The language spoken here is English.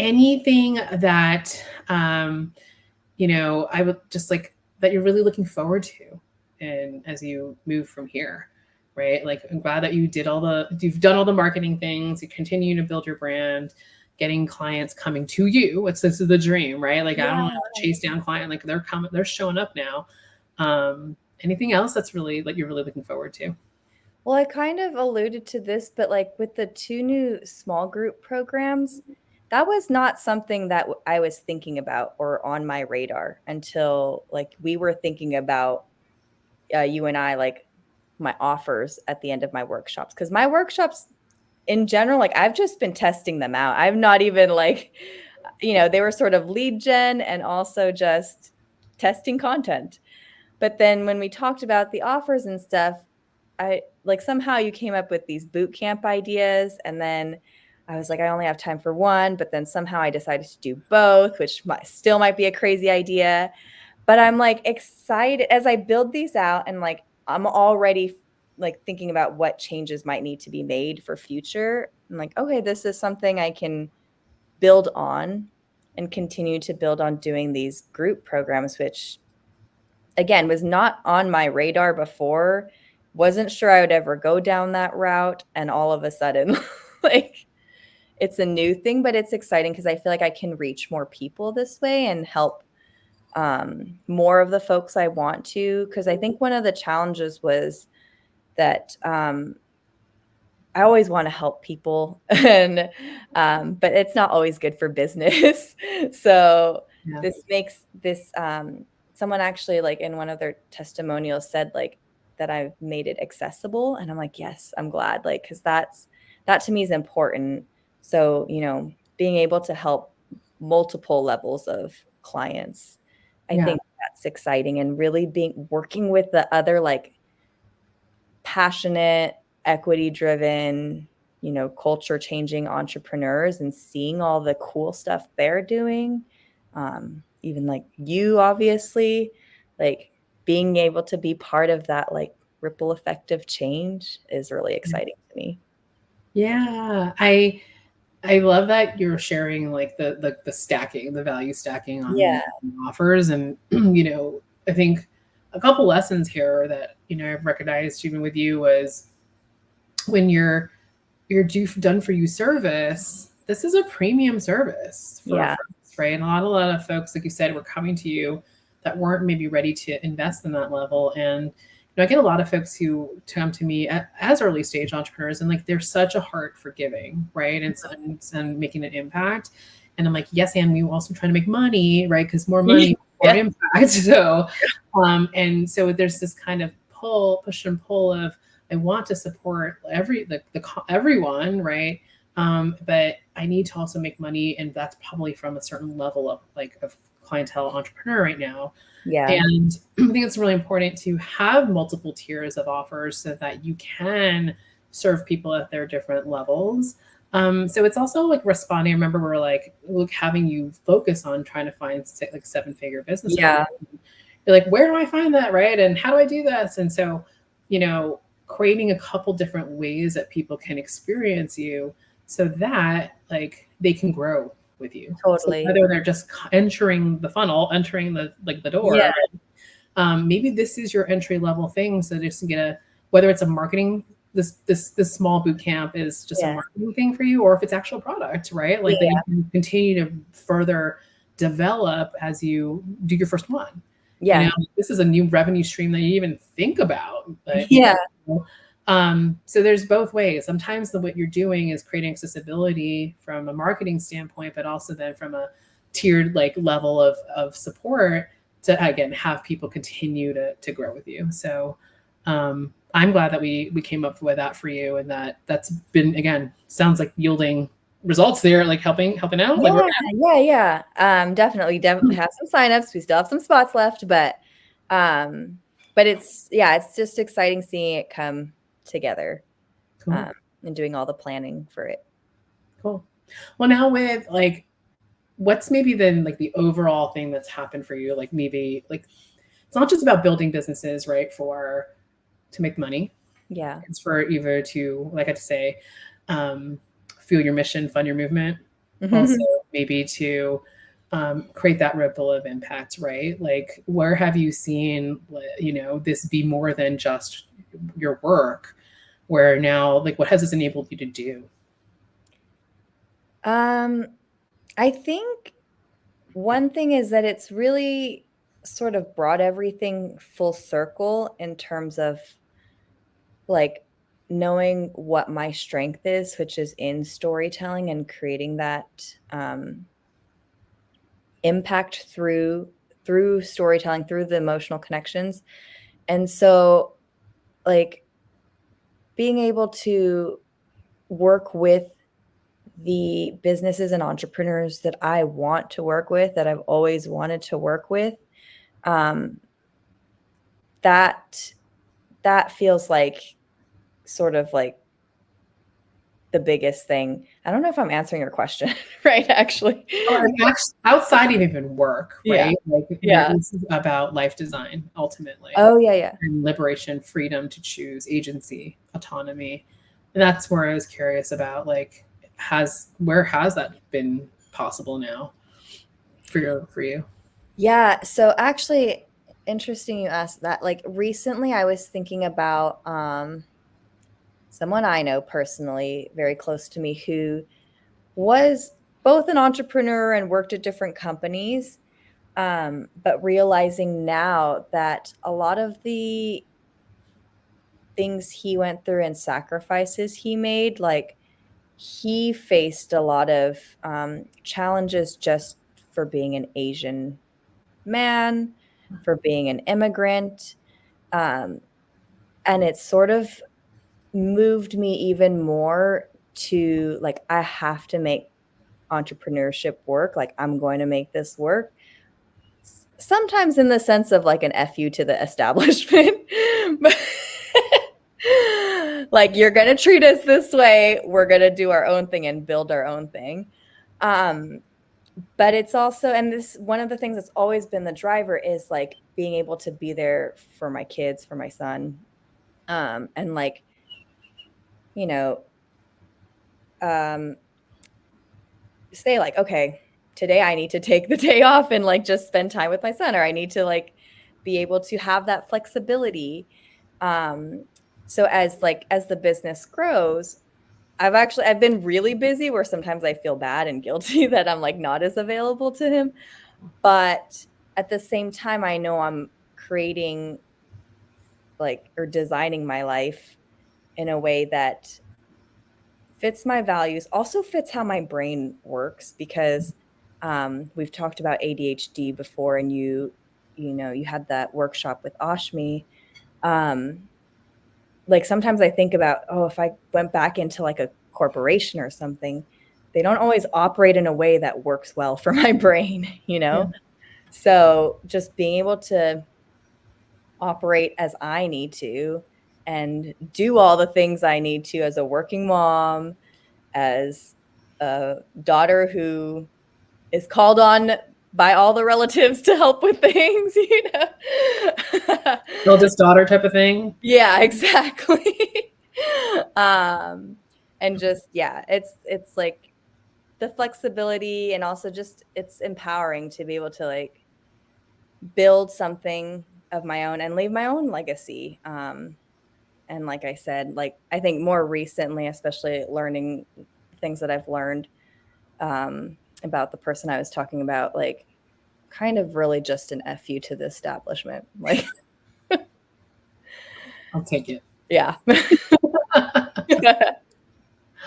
anything that, I would just like that you're really looking forward to, and as you move from here, right? Like, I'm glad that you've done all the marketing things, you continue to build your brand, getting clients coming to you. This is the dream, right? Like, I don't have to chase down client, like they're showing up now. Anything else that's really like you're really looking forward to? Well, I kind of alluded to this, but like with the 2 new small group programs, that was not something that I was thinking about or on my radar until like we were thinking about you and I, like my offers at the end of my workshops. Because my workshops in general, like I've just been testing them out. I've not even like, they were sort of lead gen and also just testing content. But then when we talked about the offers and stuff, I like somehow you came up with these boot camp ideas, and then I was like, I only have time for one, but then somehow I decided to do both, which still might be a crazy idea. But I'm like excited as I build these out, and like I'm already like thinking about what changes might need to be made for future. I'm like, okay, this is something I can build on and continue to build on doing these group programs, which again was not on my radar before. Wasn't sure I would ever go down that route, and all of a sudden like it's a new thing, but it's exciting because I feel like I can reach more people this way and help more of the folks I want to. Because I think one of the challenges was that I always want to help people, and but it's not always good for business. So this makes this someone actually like in one of their testimonials said like that I've made it accessible, and I'm like, yes, I'm glad, like, because that to me is important. So being able to help multiple levels of clients, I think that's exciting, and really working with the other like passionate, equity driven, culture changing entrepreneurs and seeing all the cool stuff they're doing. Even like you, obviously, like being able to be part of that like ripple effect of change is really exciting to me. Yeah. I love that you're sharing like the stacking, the value stacking on the offers. And, I think a couple lessons here that, I've recognized even with you was when you're done for you service, this is a premium service for folks, right? And a lot of folks, like you said, were coming to you that weren't maybe ready to invest in that level. And I get a lot of folks who come to me as early stage entrepreneurs, and like there's such a heart for giving, right? And making an impact. And I'm like, yes, and we also trying to make money, right? Because more money, more impact. So, and so there's this kind of push and pull of I want to support everyone, right? But I need to also make money, and that's probably from a certain level of clientele entrepreneur right now. Yeah. And I think it's really important to have multiple tiers of offers so that you can serve people at their different levels. So it's also like responding. I remember we're like, having you focus on trying to find like 7-figure business. Yeah. You're like, where do I find that, right? And how do I do this? And so, creating a couple different ways that people can experience you so that like they can grow with you. Totally. So whether they're just entering the funnel, entering the door, maybe this is your entry level thing. So just get whether it's a marketing, this small boot camp is just a marketing thing for you, or if it's actual product, right? Like that you can continue to further develop as you do your first one. This is a new revenue stream that you even think about. But, so there's both ways. Sometimes what you're doing is creating accessibility from a marketing standpoint, but also then from a tiered like level of support to again have people continue to grow with you. So I'm glad that we came up with that for you, and that's been again sounds like yielding results there, like helping out. Definitely have some signups. We still have some spots left, but it's just exciting seeing it come together. Cool. And doing all the planning for it. Cool. Well, now with like, what's maybe then like the overall thing that's happened for you? Like maybe like, it's not just about building businesses, right? To make money. Yeah. It's for either to, like I had to say, fuel your mission, fund your movement. Also maybe to create that ripple of impact, right? Like, where have you seen, you know, this be more than just your work? Where now, like, what has this enabled you to do? I think one thing is that it's really sort of brought everything full circle in terms of like knowing what my strength is, which is in storytelling and creating that impact through storytelling, through the emotional connections. And so like being able to work with the businesses and entrepreneurs that I want to work with, that I've always wanted to work with, that feels like sort of like the biggest thing. I don't know if I'm answering your question right, actually. Outside of even work, Yeah. right? Like, Yeah. this is about life design ultimately. Oh, yeah. And liberation, freedom to choose, agency, autonomy. And that's where I was curious about, like, where has that been possible now for you? Yeah. So actually, interesting you asked that. Like recently I was thinking about someone I know personally, very close to me, who was both an entrepreneur and worked at different companies. But realizing now that a lot of the things he went through and sacrifices he made, like he faced a lot of challenges just for being an Asian man, for being an immigrant. And it sort of moved me even more to like, I have to make entrepreneurship work. Like, I'm going to make this work. Sometimes in the sense of like an FU to the establishment. But like, you're going to treat us this way. We're going to do our own thing and build our own thing. But it's also, and this, one of the things that's always been the driver is like being able to be there for my kids, for my son. And like, you know, say like, okay, today I need to take the day off and like just spend time with my son, or I need to like be able to have that flexibility. So as the business grows, I've been really busy where sometimes I feel bad and guilty that I'm like not as available to him. But at the same time, I know I'm creating like, or designing my life in a way that fits my values, also fits how my brain works, because we've talked about ADHD before, and you had that workshop with Ashmi. Like sometimes I think about, oh, if I went back into like a corporation or something, they don't always operate in a way that works well for my brain, you know? Yeah. So just being able to operate as I need to and do all the things I need to as a working mom, as a daughter who is called on by all the relatives to help with things, you know? Eldest daughter type of thing. Yeah, exactly. And just, yeah, it's like the flexibility, and also just it's empowering to be able to like build something of my own and leave my own legacy. And like I said, like I think more recently, especially learning things that I've learned about the person I was talking about, like kind of really just an FU to the establishment. Like, I'll take it. yeah.